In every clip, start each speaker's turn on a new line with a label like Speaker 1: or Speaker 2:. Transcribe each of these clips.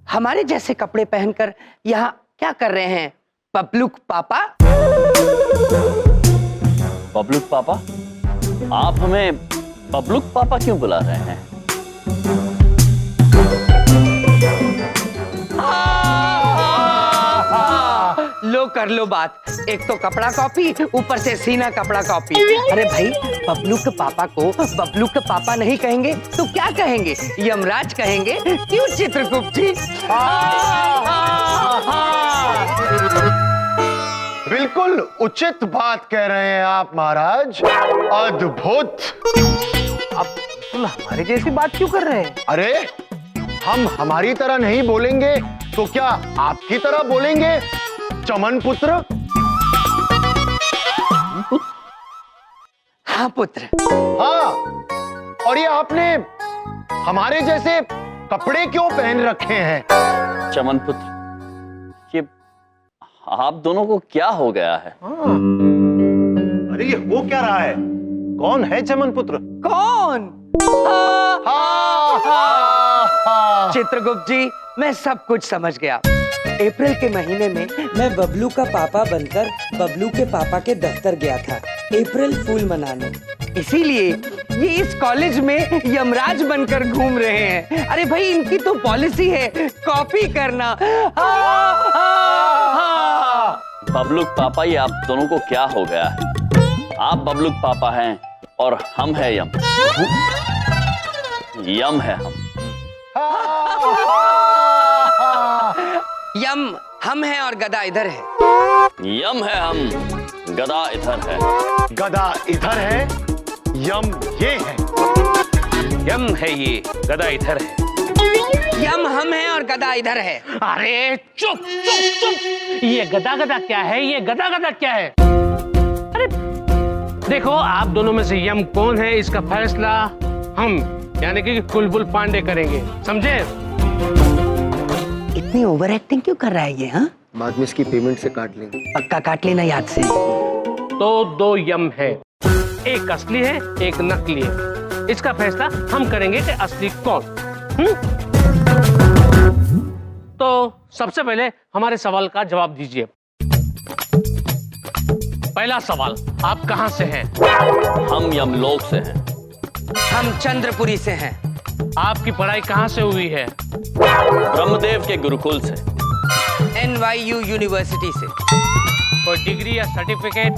Speaker 1: हमारे जैसे कपड़े पहनकर यहाँ क्या कर रहे हैं बबलूक पापा?
Speaker 2: बबलूक पापा? आप हमें बबलूक पापा क्यों बुला रहे हैं?
Speaker 1: लो कर लो बात, एक तो कपड़ा कॉपी, ऊपर से सीना कपड़ा कॉपी। अरे भाई, बबलूक पापा को बबलूक पापा नहीं कहेंगे तो क्या कहेंगे? यमराज कहेंगे। क्यों चित्रगुप्त जी?
Speaker 3: बिल्कुल उचित बात कह रहे हैं आप महाराज, अद्भुत।
Speaker 4: आप तुम हमारे जैसी बात क्यों कर रहे हैं?
Speaker 3: अरे हम हमारी तरह नहीं बोलेंगे तो क्या आपकी तरह बोलेंगे चमन पुत्र?
Speaker 1: हाँ पुत्र।
Speaker 3: हाँ, और ये आपने हमारे जैसे कपड़े क्यों पहन रखे हैं?
Speaker 2: चमन पुत्र, ये आप दोनों को क्या हो गया है?
Speaker 5: अरे ये हो क्या रहा है? कौन है चमन पुत्र?
Speaker 1: कौन? चित्रगुप्त जी, मैं सब कुछ समझ गया। अप्रैल के महीने में मैं बबलू का पापा बनकर बबलू के पापा के दफ्तर गया था अप्रैल फूल मनाने। इसीलिए ये इस कॉलेज में यमराज बनकर घूम रहे हैं। अरे भाई, इनकी तो पॉलिसी है कॉपी करना।
Speaker 2: बबलूक पापा, ये आप दोनों को क्या हो गया है? आप बबलूक पापा हैं और हम हैं यम। यम है हम।
Speaker 1: यम हम हैं और गदा इधर है।
Speaker 2: यम है हम, गदा इधर है।
Speaker 3: गदा इधर है, यम ये है।
Speaker 4: यम है ये, गदा इधर है।
Speaker 1: यम हम हैं और गदा इधर है।
Speaker 4: अरे चुप चुप चुप! ये गदा गदा क्या है? ये गदा गदा क्या है? अरे देखो, आप दोनों में से यम कौन है इसका फैसला हम यानी कि बुलबुल पांडे करेंगे, समझे?
Speaker 1: इतनी ओवर एक्टिंग क्यों कर रहा है ये? हाँ,
Speaker 3: बाद में इसकी पेमेंट से काट लेंगे।
Speaker 1: पक्का काट लेना याद से।
Speaker 4: तो दो यम है, एक असली है, एक नकली है। इसका फैसला हम करेंगे कि असली कौन। तो सबसे पहले हमारे सवाल का जवाब दीजिए। पहला सवाल, आप कहां से हैं?
Speaker 2: हम यमलोक से हैं।
Speaker 1: हम चंद्रपुरी से हैं।
Speaker 4: आपकी पढ़ाई कहां से हुई है?
Speaker 2: ब्रह्मदेव के गुरुकुल से।
Speaker 1: NYU यूनिवर्सिटी से।
Speaker 4: कोई डिग्री या सर्टिफिकेट?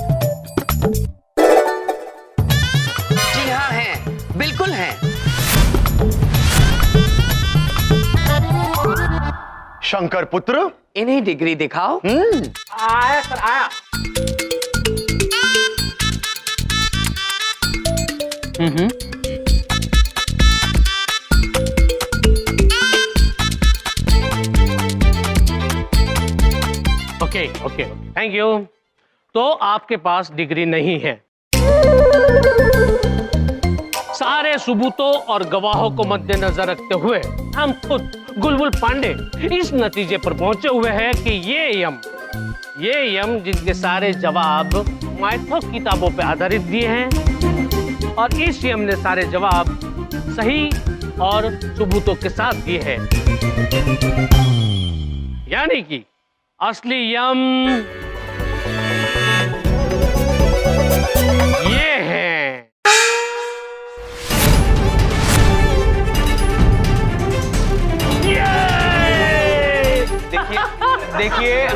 Speaker 1: जी हाँ है, बिल्कुल है।
Speaker 3: शंकर पुत्र,
Speaker 1: इन्हीं डिग्री दिखाओ।
Speaker 4: आया सर, आया। Okay okay, thank you. तो आपके पास डिग्री नहीं है। सारे सबूतों और गवाहों को मद्देनजर रखते हुए हम खुद बुलबुल पांडे इस नतीजे पर पहुंचे हुए हैं कि ये यम जिनके सारे जवाब माइथो किताबों पर आधारित दिए हैं और इस यम ने सारे जवाब सही और सबूतों के साथ दिए हैं, यानी कि असली यम ये है।
Speaker 6: देखिए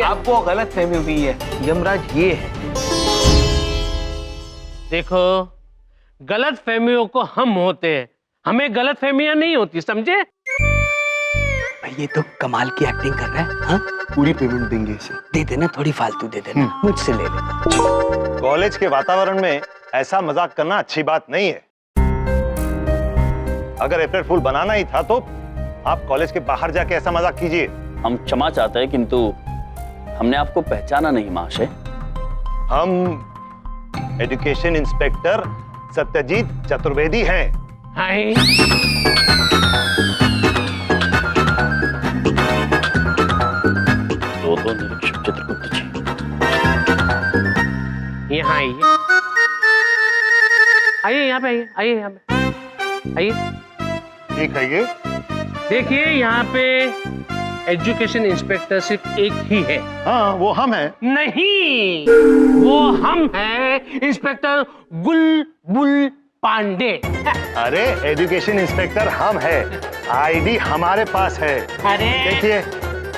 Speaker 6: आपको गलत फहमी हुई है, यमराज ये है।
Speaker 4: देखो, गलत फहमियों को हम होते हैं, हमें गलत फहमियां नहीं होती, समझे?
Speaker 1: ये तो कमाल की एक्टिंग कर रहा है। हाँ,
Speaker 3: पूरी पेमेंट देंगे इसे।
Speaker 1: दे देना, थोड़ी फालतू दे देना, मुझसे ले लेना।
Speaker 5: कॉलेज के वातावरण में ऐसा मजाक करना अच्छी बात नहीं है। अगर अप्रैल फूल बनाना ही था तो आप कॉलेज के बाहर जाके ऐसा मजाक कीजिए।
Speaker 2: हम क्षमा चाहते हैं, किंतु हमने आपको पहचाना नहीं महाशय।
Speaker 5: हम एजुकेशन इंस्पेक्टर सत्यजीत चतुर्वेदी हैं।
Speaker 4: हाय।
Speaker 2: तो निरीक्षक चित्रगुप्त जी,
Speaker 4: यहाँ आइए, आइए यहाँ पे, आइए यहाँ पे, आइए।
Speaker 5: ठीक है, ये
Speaker 4: देखिए यहाँ पे एजुकेशन इंस्पेक्टर सिर्फ एक ही है।
Speaker 5: हाँ, वो हम हैं।
Speaker 4: नहीं, वो हम हैं इंस्पेक्टर गुलबुल पांडे।
Speaker 5: अरे एजुकेशन इंस्पेक्टर हम हैं, आईडी हमारे पास है।
Speaker 4: अरे
Speaker 5: देखिए,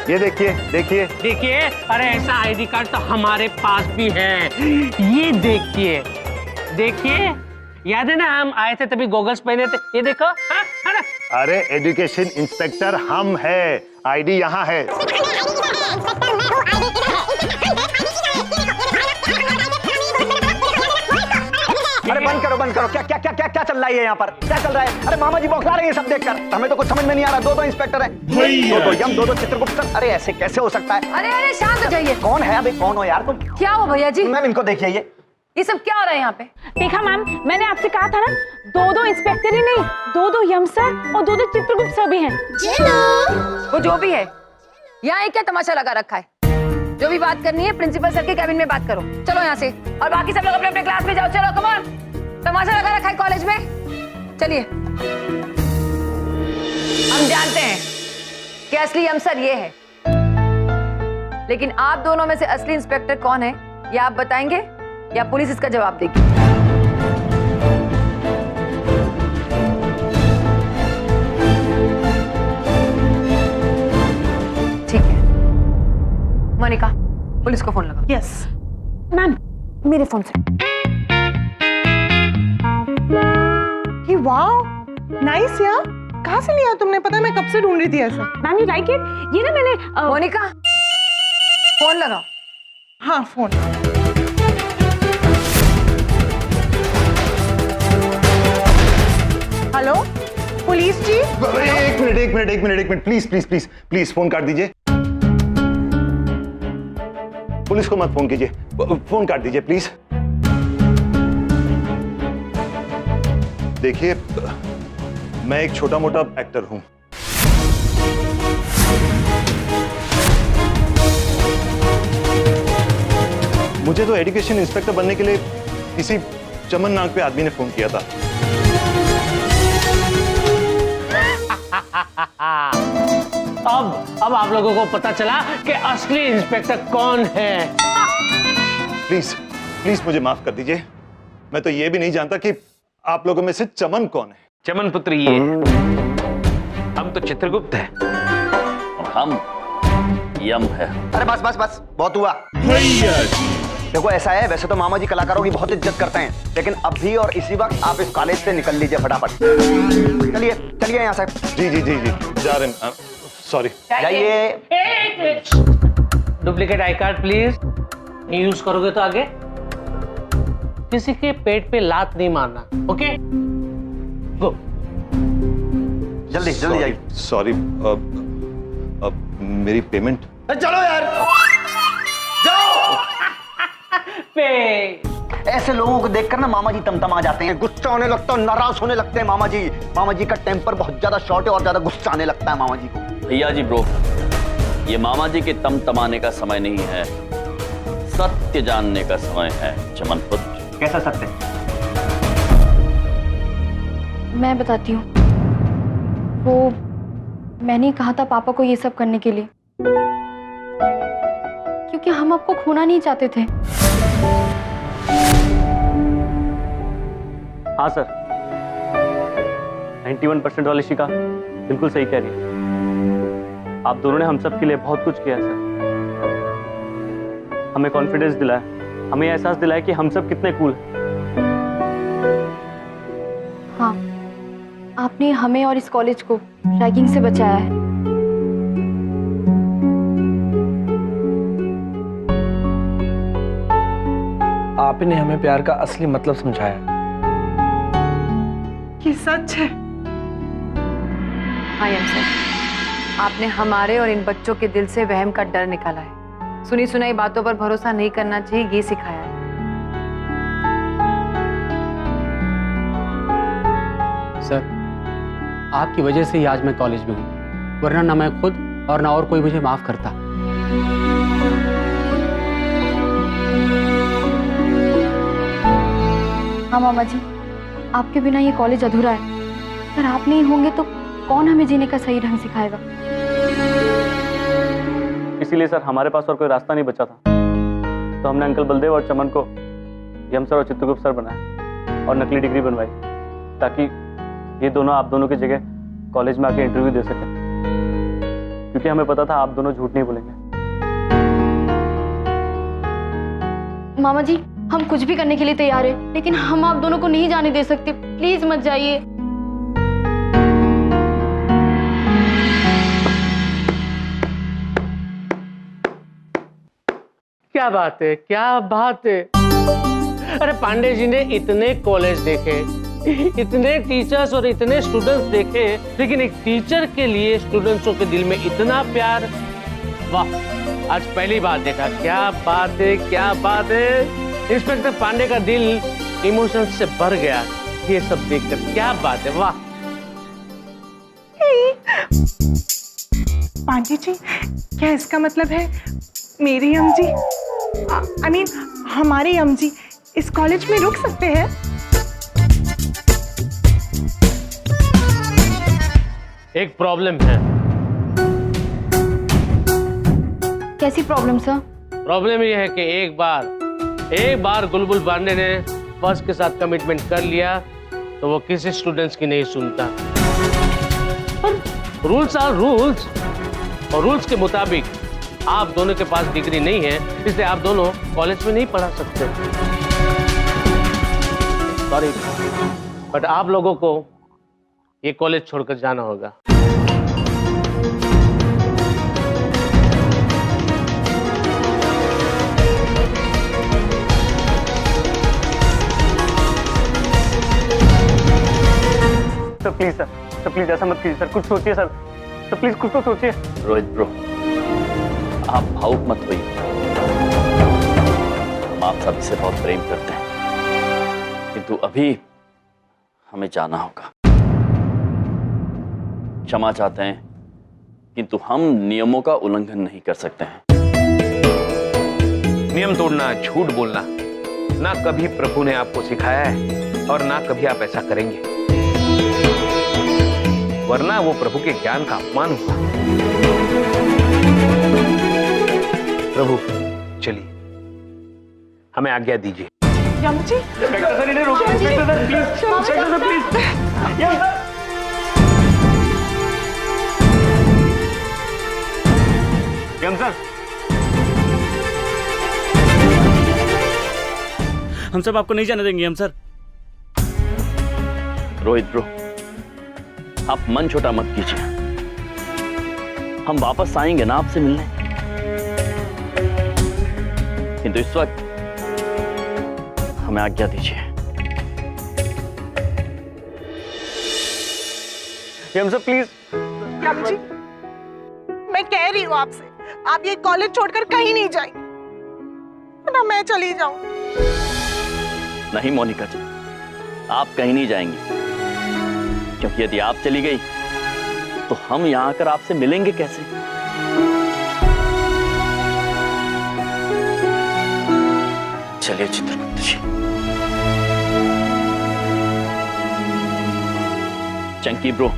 Speaker 5: ये देखिए, देखिए।
Speaker 4: देखिए, अरे ऐसा आईडी कार्ड तो हमारे पास भी है। ये देखिए, देखिए, याद है ना हम आए थे तभी गॉगल्स पहने थे। ये देखो, हाँ, है ना?
Speaker 5: अरे एजुकेशन इंस्पेक्टर हम हैं, आईडी यहाँ है।
Speaker 7: अरे बंद करो, क्या क्या क्या क्या क्या चल रहा है यहाँ पर? क्या चल रहा है? अरे मामा जी बौखला रहे हैं सब देखकर, हमें तो कुछ समझ में नहीं आ रहा। दो इंस्पेक्टर हैं, दो यम, दो चित्रगुप्त। अरे ऐसे कैसे हो सकता है?
Speaker 8: अरे अरे शांत हो जाइए।
Speaker 7: कौन है अभी? कौन हो यार तुम?
Speaker 8: क्या हो भैया जी?
Speaker 7: मैम इनको देखिए,
Speaker 8: ये सब क्या हो रहा है यहाँ पे?
Speaker 9: देखा मैम, मैंने आपसे कहा था ना, दो इंस्पेक्टर ही नहीं, दो यम सर और दो चित्रगुप्त सर भी हैं।
Speaker 8: वो जो भी है, यहाँ एक क्या तमाशा लगा रखा है? जो भी बात करनी है प्रिंसिपल सर के कैबिन में बात करो। चलो यहाँ से, और बाकी सब लोग अपने अपने क्लास में जाओ। चलो कम ऑन, तमाशा लगा रखा है कॉलेज में। चलिए, हम जानते हैं कि असली यम सर ये है, लेकिन आप दोनों में से असली इंस्पेक्टर कौन है, ये आप बताएंगे या पुलिस इसका जवाब देगी? ठीक है, मोनिका पुलिस को फोन लगा।
Speaker 9: यस मैम, मेरे फोन से।
Speaker 10: वाओ, नाइस यार। कहाँ से लिया तुमने? पता है मैं कब से ढूंढ रही थी ऐसा।
Speaker 9: Ma'am you like it? ये ना मैंने
Speaker 8: मोनिका फोन लगाओ।
Speaker 10: हाँ फोन। हेलो पुलिस जी।
Speaker 5: एक मिनट, प्लीज फोन काट दीजिए। पुलिस को मत फोन कीजिए, फोन काट दीजिए प्लीज। देखिए, मैं एक छोटा मोटा एक्टर हूं। मुझे तो एजुकेशन इंस्पेक्टर बनने के लिए किसी चमन नाग पे आदमी ने फोन किया था।
Speaker 4: अब आप लोगों को पता चला कि असली इंस्पेक्टर कौन है।
Speaker 5: प्लीज मुझे माफ कर दीजिए। मैं तो ये भी नहीं जानता कि आप लोगों में से चमन कौन है।
Speaker 6: चमन पुत्र ये है, हम तो चित्रगुप्त हैं।
Speaker 2: और हम यम है।
Speaker 7: अरे बस बहुत हुआ। देखो ऐसा है, वैसे तो मामा जी कलाकारों की बहुत इज्जत करते हैं, लेकिन अभी और इसी वक्त आप इस कॉलेज से निकल लीजिए फटाफट। चलिए यहाँ से।
Speaker 5: जी जा रहे हैं। सॉरी।
Speaker 7: जाइए।
Speaker 4: Duplicate I card please. Use करोगे तो आगे किसी के पेट पे लात नहीं मारना। ओके, गो।
Speaker 7: जल्दी जाइए।
Speaker 5: सॉरी। अब मेरी पेमेंट।
Speaker 7: चलो यार, जाओ। ऐसे लोगों को देखकर ना मामा जी तमतमा जाते हैं, गुस्सा होने लगता है, नाराज होने लगते हैं मामा जी का टेम्पर बहुत ज्यादा शॉर्ट है और ज्यादा गुस्सा आने लगता है मामा जी को।
Speaker 2: भैया जी ब्रो, ये मामा जी के तमतमाने का समय नहीं है, सत्य जानने का समय है चमन पुत्र।
Speaker 7: कैसा सत्य?
Speaker 9: मैं बताती हूँ। वो मैंने कहा था पापा को ये सब करने के लिए, क्योंकि हम आपको खोना नहीं चाहते थे।
Speaker 11: हाँ सर, 91% वाली शिका बिल्कुल सही कह रही है। आप दोनों ने हम सब के लिए बहुत कुछ किया सर। हमें कॉन्फिडेंस दिलाया, हमें एहसास दिलाया कि हम सब कितने कूल हैं।
Speaker 9: हाँ, आपने हमें और इस कॉलेज को रैगिंग से बचाया है।
Speaker 6: आपने हमें प्यार का असली मतलब समझाया।
Speaker 10: ये सच है।
Speaker 8: हाँ यम सर, आपने हमारे और इन बच्चों के दिल से वहम का डर निकाला है। सुनी सुनाई बातों पर भरोसा नहीं करना चाहिए, ये सिखाया है।
Speaker 12: सर, आपकी वजह से ही आज मैं कॉलेज में हूँ, वरना ना मैं खुद और ना और कोई मुझे माफ करता।
Speaker 9: हाँ मामा जी, आपके बिना ये कॉलेज अधूरा है। अगर आप नहीं होंगे तो कौन हमें जीने का सही ढंग सिखाएगा?
Speaker 11: इसीलिए सर हमारे पास और कोई रास्ता नहीं बचा था, तो हमने अंकल बलदेव और चमन को यम सर और चित्रगुप्त सर बनाया और नकली डिग्री बनवाई, ताकि ये दोनों आप दोनों की जगह कॉलेज में आके इंटरव्यू दे सकें, क्योंकि हमें पता था आप दोनों झूठ नहीं बोलेंगे।
Speaker 9: मामा जी, हम कुछ भी करने के लिए तैयार हैं, लेकिन हम आप दोनों को नहीं जाने दे सकते। प्लीज मत जाइए।
Speaker 4: क्या बात है, क्या बात है। अरे पांडे जी ने इतने कॉलेज देखे, इतने टीचर्स और इतने स्टूडेंट्स देखे, लेकिन एक टीचर के लिए स्टूडेंट्सों के दिल में इतना प्यार, वाह, आज पहली बार देखा। क्या बात है, क्या बात है। इंस्पेक्टर पांडे का दिल इमोशंस से भर गया ये सब देखकर। क्या बात है, वाह।
Speaker 10: पांडे जी, क्या इसका मतलब है मेरी अम्म जी, आई मीन हमारी अम्म जी इस कॉलेज में रुक सकते हैं?
Speaker 4: एक प्रॉब्लम है।
Speaker 9: कैसी प्रॉब्लम सर?
Speaker 4: प्रॉब्लम ये है कि एक बार गुलबुल पांडे ने फर्स्ट के साथ कमिटमेंट कर लिया तो वो किसी स्टूडेंट्स की नहीं सुनता। पर रूल्स आर रूल्स, और रूल्स के मुताबिक आप दोनों के पास डिग्री नहीं है, इसलिए आप दोनों कॉलेज में नहीं पढ़ा सकते। सॉरी, बट आप लोगों को ये कॉलेज छोड़कर जाना होगा।
Speaker 11: सर प्लीज, सर प्लीज ऐसा मत कीजिए सर, कुछ सोचिए सर, प्लीज कुछ तो सोचिए।
Speaker 2: रोहित ब्रो, आप भावुक मत होइए। हम आप सभी से बहुत प्रेम करते हैं, किंतु अभी हमें जाना होगा। क्षमा चाहते हैं, किंतु हम नियमों का उल्लंघन नहीं कर सकते हैं।
Speaker 6: नियम तोड़ना, झूठ बोलना ना कभी प्रभु ने आपको सिखाया है और ना कभी आप ऐसा करेंगे, वरना वो प्रभु के ज्ञान का अपमान हुआ। प्रभु चलिए, हमें आज्ञा दीजिए।
Speaker 10: यम जी,
Speaker 11: यम सर,
Speaker 12: हम सब आपको नहीं जाने देंगे हम सर।
Speaker 2: रोहित ब्रो, आप मन छोटा मत कीजिए। हम वापस आएंगे ना आपसे मिलने, किंतु इस वक्त हमें आज्ञा दीजिए।
Speaker 11: यम सर प्लीज।
Speaker 10: यम जी, मैं कह रही हूँ आपसे, आप ये कॉलेज छोड़कर कहीं नहीं जाएंगे, ना मैं चली जाऊं।
Speaker 2: नहीं मोनिका जी, आप कहीं नहीं जाएंगी, क्योंकि यदि आप चली गई तो हम यहां आकर आपसे मिलेंगे कैसे? चलिए चित्रगुप्त जी। चंकी ब्रो,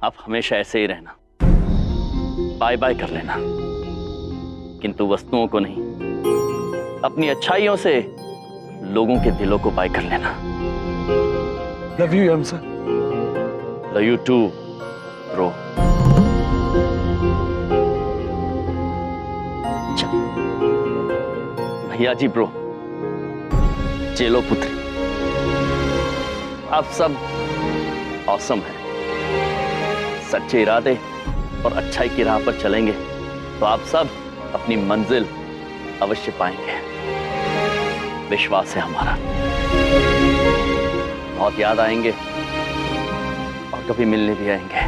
Speaker 2: आप हमेशा ऐसे ही रहना, बाय बाय कर लेना, किंतु वस्तुओं को नहीं, अपनी अच्छाइयों से लोगों के दिलों को बाय कर लेना।
Speaker 3: लव यू यम sir.
Speaker 2: Love you too bro. भैया जी ब्रो, चेलो पुत्री, आप सब ऑसम हैं। सच्चे इरादे और अच्छाई की राह पर चलेंगे तो आप सब अपनी मंजिल अवश्य पाएंगे, विश्वास है हमारा। बहुत याद आएंगे और कभी मिलने भी आएंगे।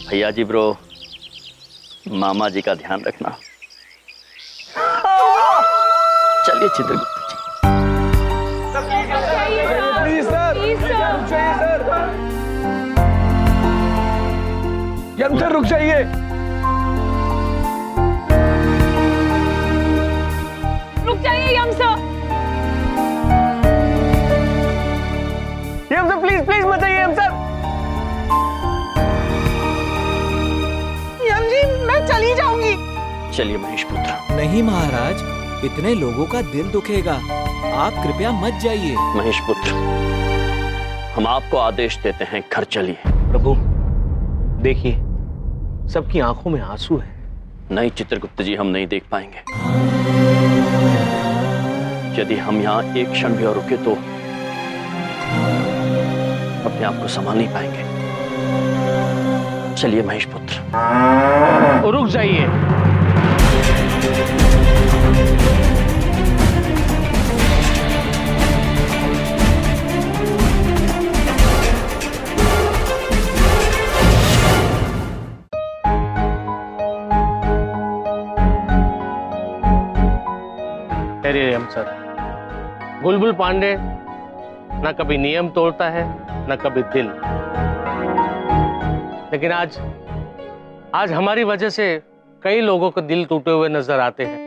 Speaker 2: भैया जी ब्रो, मामा जी का ध्यान रखना। चलिए Chitragupta
Speaker 3: please sir, Yam sir रुक जाइए।
Speaker 8: रुक जाइए Yam sir.
Speaker 11: Yam sir please please मत जाइए यम
Speaker 2: चलिए महेश पुत्र।
Speaker 13: नहीं महाराज, इतने लोगों का दिल दुखेगा, आप कृपया मत जाइए।
Speaker 2: महेश पुत्र, हम आपको आदेश देते हैं, घर चलिए।
Speaker 6: प्रभु देखिए, सबकी आंखों में आंसू है।
Speaker 2: नहीं चित्रगुप्त जी, हम नहीं देख पाएंगे। यदि हम यहाँ एक क्षण भी और रुके तो अपने आप को संभाल नहीं पाएंगे। चलिए महेश पुत्र।
Speaker 4: रुक जाइए। हम सर, बुलबुल पांडे ना कभी नियम तोड़ता है ना कभी दिल, लेकिन आज हमारी वजह से कई लोगों को दिल टूटे हुए नजर आते हैं।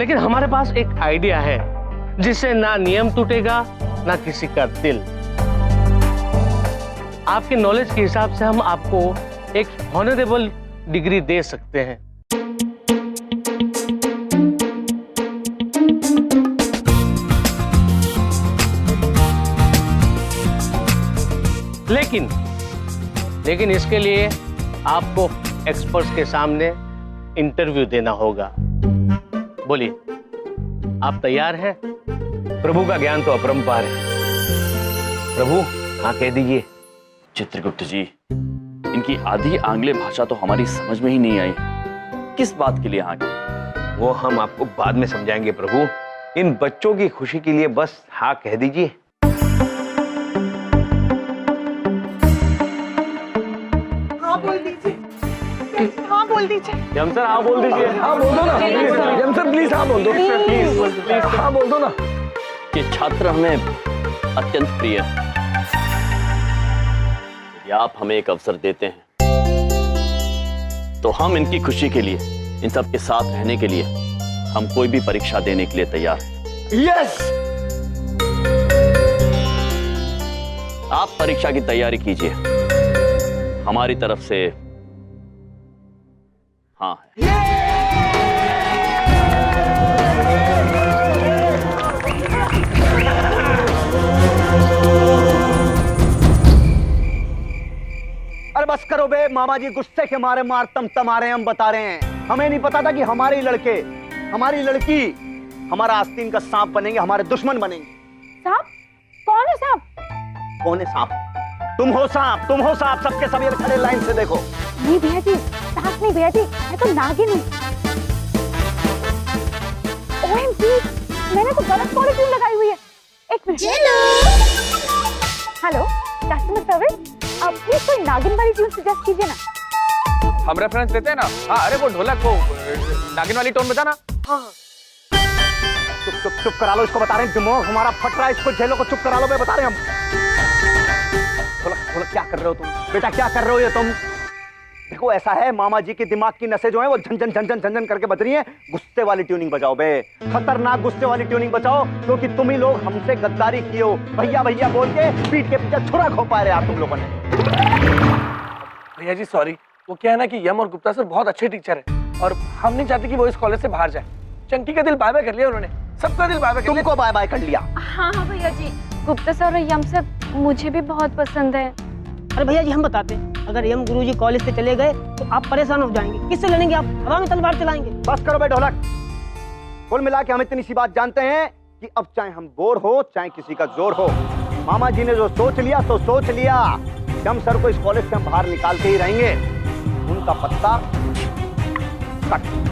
Speaker 4: लेकिन हमारे पास एक आइडिया है जिससे ना नियम टूटेगा ना किसी का दिल। आपके नॉलेज के हिसाब से हम आपको एक ऑनरेबल डिग्री दे सकते हैं। लेकिन इसके लिए आपको एक्सपर्ट्स के सामने इंटरव्यू देना होगा। बोलिए, आप तैयार हैं?
Speaker 6: प्रभु का ज्ञान तो अपरंपार है। प्रभु हाँ कह दीजिए।
Speaker 2: चित्रगुप्त जी, इनकी आधी आंग्ले भाषा तो हमारी समझ में ही नहीं आई। किस बात के लिए हाँ की?
Speaker 6: वो हम आपको बाद में समझाएंगे प्रभु। इन बच्चों की खुशी के लिए बस हाँ कह दीजिए।
Speaker 10: हाँ बोल दीजिए।
Speaker 11: यम सर हाँ बोल दीजिए।
Speaker 7: हाँ बोल दो ना, यम सर प्लीज हाँ बोल दो, प्लीज हाँ बोल दो ना।
Speaker 2: ये छात्र हमें अत्यंत प्रिय है। यदि आप हमें एक अवसर देते हैं तो हम इनकी खुशी के लिए, इन सब के साथ रहने के लिए हम कोई भी परीक्षा देने के लिए तैयार हैं।
Speaker 7: यस,
Speaker 2: आप परीक्षा की तैयारी कीजिए, हमारी तरफ से हाँ है।
Speaker 7: अरे बस करो बे, मामा जी गुस्से के मारे मारतम तमारे हम बता रहे हैं। हमें नहीं पता था कि हमारे लड़के, हमारी लड़की हमारा आस्तीन का सांप बनेंगे, हमारे दुश्मन बनेंगे।
Speaker 8: सांप? कौन है सांप?
Speaker 7: कौन है सांप? तुम हो सांप, तुम हो सांप। सबके सब ये खड़े लाइन से देखो।
Speaker 8: नहीं भैया जी, सांप नहीं भैया जी, मैं तो नागिन हूँ। OMG, मैंने तो गलत पॉलिथीन लगाई हुई है। एक मिनट। हेलो, कस्टमर सर्विस, आप प्लीज कोई नागिन वाली ट्यून सजेस्ट कीजिए ना।
Speaker 6: हम रेफरेंस देते हैं ना। हाँ, अरे वो ढोलक को नागिन वाली टोन बजाना। हाँ।
Speaker 7: चुप चुप चुप करा लो, इसको बता रहे हैं। दिमाग हमारा फट रहा है, इसको झेलो को चुप करा लो, बता रहे हैं हम। ढोलक क्या कर रहे हो तुम बेटा, क्या कर रहे हो ये तुम? देखो ऐसा है, मामा जी के दिमाग की नसें जो है वो झंझन झंझन झंझन करके बज रही हैं। गुस्से वाली ट्यूनिंग बजाओ बे, खतरनाक गुस्से वाली ट्यूनिंग बजाओ, क्योंकि तुम ही लोग हमसे गद्दारी किए हो। भैया भैया बोल के पीठ के पीछे छुरा खो पा रहे आप तुम लोगों ने।
Speaker 14: भैया जी सॉरी, वो क्या है ना कि यम और गुप्ता सर बहुत अच्छे टीचर हैं और हम नहीं चाहते कि वो इस कॉलेज से बाहर जाए। चंकी का दिल बाय बाय कर लिया उन्होंने, सबका दिल बाय बाय कर लिया।
Speaker 7: तुमको बाय बाय कर लिया?
Speaker 9: हाँ हाँ भैया जी, गुप्ता सर और यम सर मुझे भी बहुत पसंद है।
Speaker 15: अरे भैया जी हम बताते हैं, अगर यम गुरुजी कॉलेज से चले गए तो आप परेशान हो जाएंगे। किससे लड़ेंगे आप? हवा में तलवार चलाएंगे।
Speaker 7: बस करो बे ढोलक। कुल मिला के हम इतनी सी बात जानते हैं कि अब चाहे हम बोर हो चाहे किसी का जोर हो, मामा जी ने जो सोच लिया तो सोच लिया। यम सर को इस कॉलेज से हम बाहर निकाल के ही रहेंगे। उनका पत्ता कट।